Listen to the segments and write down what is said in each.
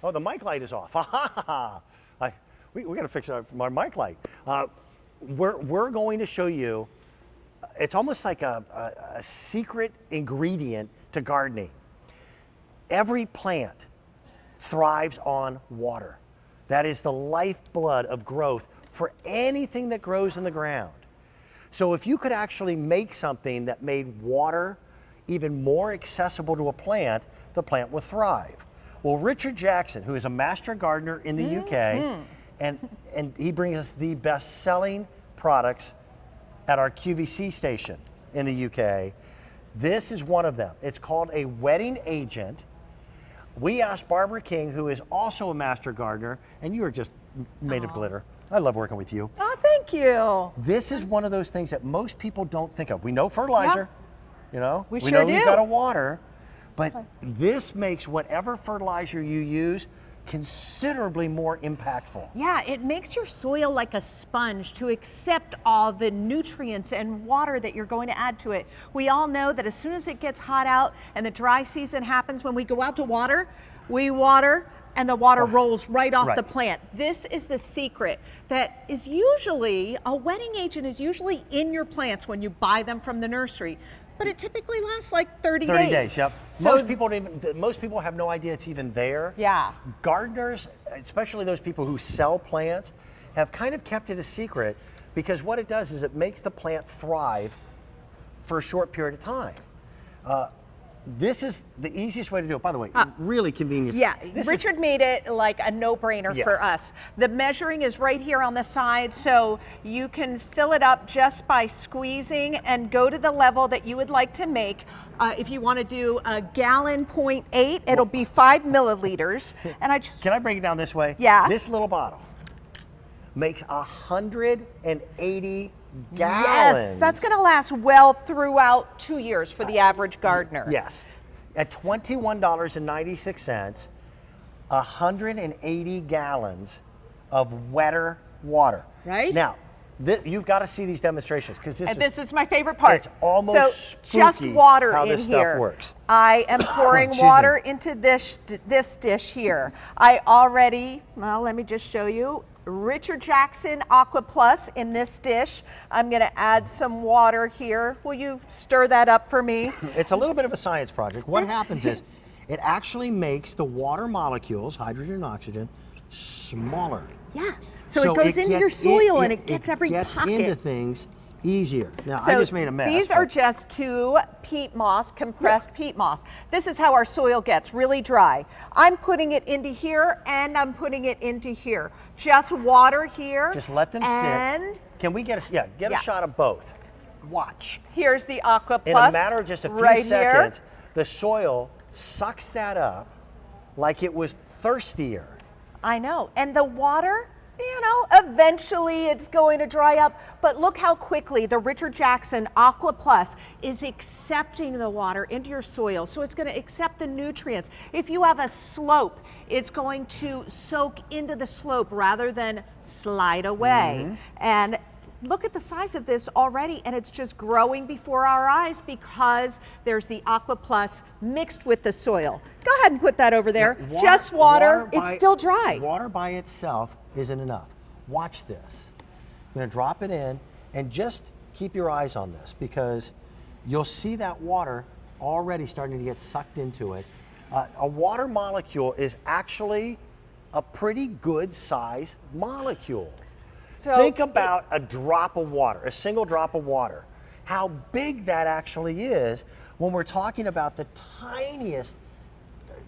Oh, the mic light is off. We got to fix our mic light. We're going to show you, it's almost like a secret ingredient to gardening. Every plant thrives on water. That is the lifeblood of growth for anything that grows in the ground. So if you could actually make something that made water even more accessible to a plant, the plant will thrive. Well, Richard Jackson, who is a master gardener in the UK, and he brings us the best-selling products at our QVC station in the UK. This is one of them. It's called a wetting agent. We asked Barbara King, who is also a master gardener, and you are just made of glitter. I love working with you. Oh, thank you. This is one of those things that most people don't think of. We know fertilizer, you know? We know sure do. you've got to water, but this makes whatever fertilizer you use considerably more impactful. Yeah, it makes your soil like a sponge to accept all the nutrients and water that you're going to add to it. We all know that as soon as it gets hot out and the dry season happens, when we go out to water, we water and the water rolls right off the plant. This is the secret that is usually, a wetting agent is usually in your plants when you buy them from the nursery. But it typically lasts like 30 days. 30 days, yep. So most people have no idea it's even there. Yeah. Gardeners, especially those people who sell plants, have kind of kept it a secret because what it does is it makes the plant thrive for a short period of time. This is the easiest way to do it. By the way, really convenient. Yeah, Richard made it like a no-brainer for us. The measuring is right here on the side, so you can fill it up just by squeezing and go to the level that you would like to make. If you want to do a gallon 0.8, it'll be 5 milliliters. And Can I break it down this way? Yeah. This little bottle makes 180 gallons. Yes, that's going to last well throughout 2 years for the average gardener. Yes. At $21.96, 180 gallons of wetter water. Right. Now, you've got to see these demonstrations because this is my favorite part. It's almost spooky just water how in this here. stuff works. I am pouring water into this dish here. I already, well, let me just show you. Richard Jackson Aqua Plus in this dish. I'm going to add some water here. Will you stir that up for me? It's a little bit of a science project. What happens is it actually makes the water molecules, hydrogen and oxygen, smaller. Yeah. So it goes into your soil and it gets every pocket. pocket. It gets into things easier. Now, So I just made a mess. These are just 2 peat moss, compressed peat moss. This is how our soil gets really dry. I'm putting it into here and I'm putting it into here. Just water here. Just let them sit. Can we get a shot of both? Watch. Here's the Aqua Plus. In a matter of just a few seconds, the soil sucks that up like it was thirstier. I know. And the water, you know, eventually it's going to dry up, but look how quickly the Richard Jackson Aqua Plus is accepting the water into your soil. So it's going to accept the nutrients. If you have a slope, it's going to soak into the slope rather than slide away. And look at the size of this already, and it's just growing before our eyes because there's the Aqua Plus mixed with the soil. Go ahead and put that over there. Now, just water, it's still dry. Water by itself isn't enough. Watch this. I'm going to drop it in and just keep your eyes on this because you'll see that water already starting to get sucked into it. A water molecule is actually a pretty good size molecule. So think about a drop of water, a single drop of water, how big that actually is when we're talking about the tiniest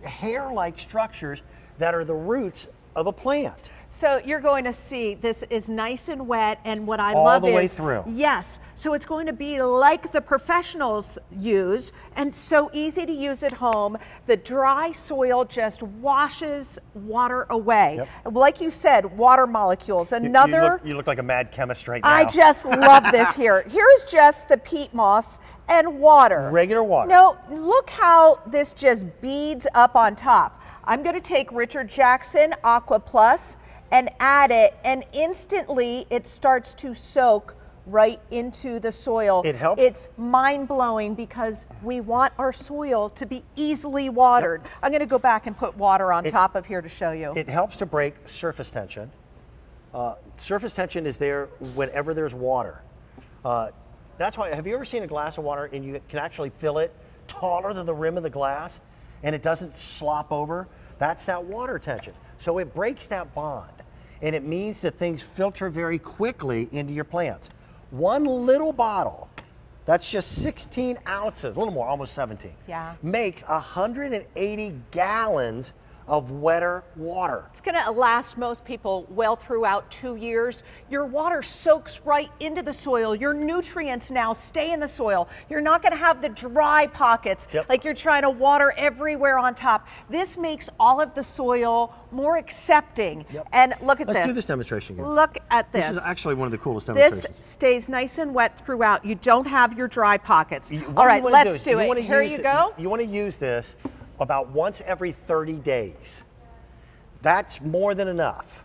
hair-like structures that are the roots of a plant. So you're going to see this is nice and wet, and what I All love the is way through. Yes, so it's going to be like the professionals use, and so easy to use at home. The dry soil just washes water away. Yep. Like you said, water molecules. Another. You look like a mad chemist right now. I just love this here. Here's just the peat moss and water. Regular water. No, look how this just beads up on top. I'm going to take Richard Jackson Aqua Plus and add it, and instantly it starts to soak right into the soil. It helps. It's mind-blowing because we want our soil to be easily watered. Yep. I'm going to go back and put water on top of here to show you. It helps to break surface tension. Surface tension is there whenever there's water. That's why, have you ever seen a glass of water and you can actually fill it taller than the rim of the glass and it doesn't slop over? That's that water tension. So it breaks that bond and it means that things filter very quickly into your plants. One little bottle, that's just 16 ounces, a little more, almost 17, makes 180 gallons of wetter water. It's going to last most people well throughout 2 years. Your water soaks right into the soil. Your nutrients now stay in the soil. You're not going to have the dry pockets like you're trying to water everywhere on top. This makes all of the soil more accepting. And look at this. Let's do this demonstration again. Look at this. This is actually one of the coolest demonstrations. This stays nice and wet throughout. You don't have your dry pockets. All right, let's do it. Here you go. You want to use this about once every 30 days. That's more than enough.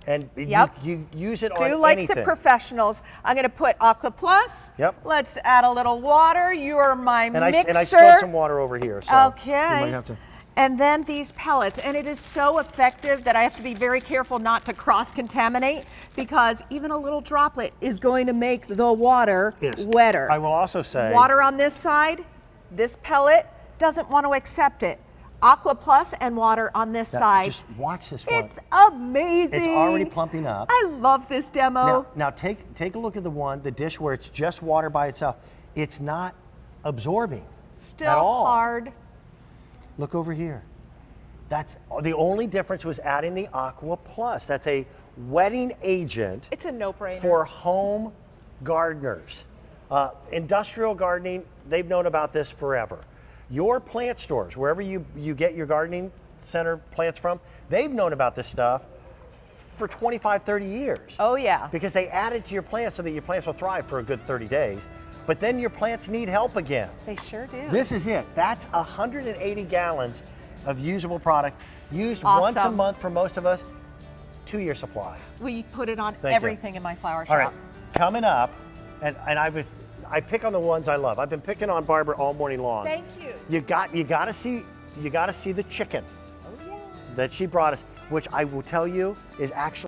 And you use it on anything. Do like the professionals. I'm going to put Aqua Plus. Let's add a little water. You are my mixer. And I spilled some water over here. So okay. You might have to. And then these pellets, and it is so effective that I have to be very careful not to cross-contaminate because even a little droplet is going to make the water wetter. I will also say, water on this side, this pellet doesn't want to accept it. Aqua Plus and water on this side. Just watch this one. It's amazing. It's already plumping up. I love this demo. Now take a look at the dish where it's just water by itself. It's not absorbing Still at all. hard. Look over here. That's the only difference was adding the Aqua Plus. That's a wetting agent. It's a no-brainer. For home gardeners. Industrial gardening, they've known about this forever. Your plant stores, wherever you get your gardening center plants from, they've known about this stuff for 25, 30 years. Oh yeah. Because they add it to your plants so that your plants will thrive for a good 30 days. But then your plants need help again. They sure do. This is it. That's 180 gallons of usable product used once a month for most of us. 2-year supply. We put it on everything in my flower shop. All right, coming up, and I pick on the ones I love. I've been picking on Barbara all morning long. Thank you. You got to see the chicken that she brought us, which I will tell you is actually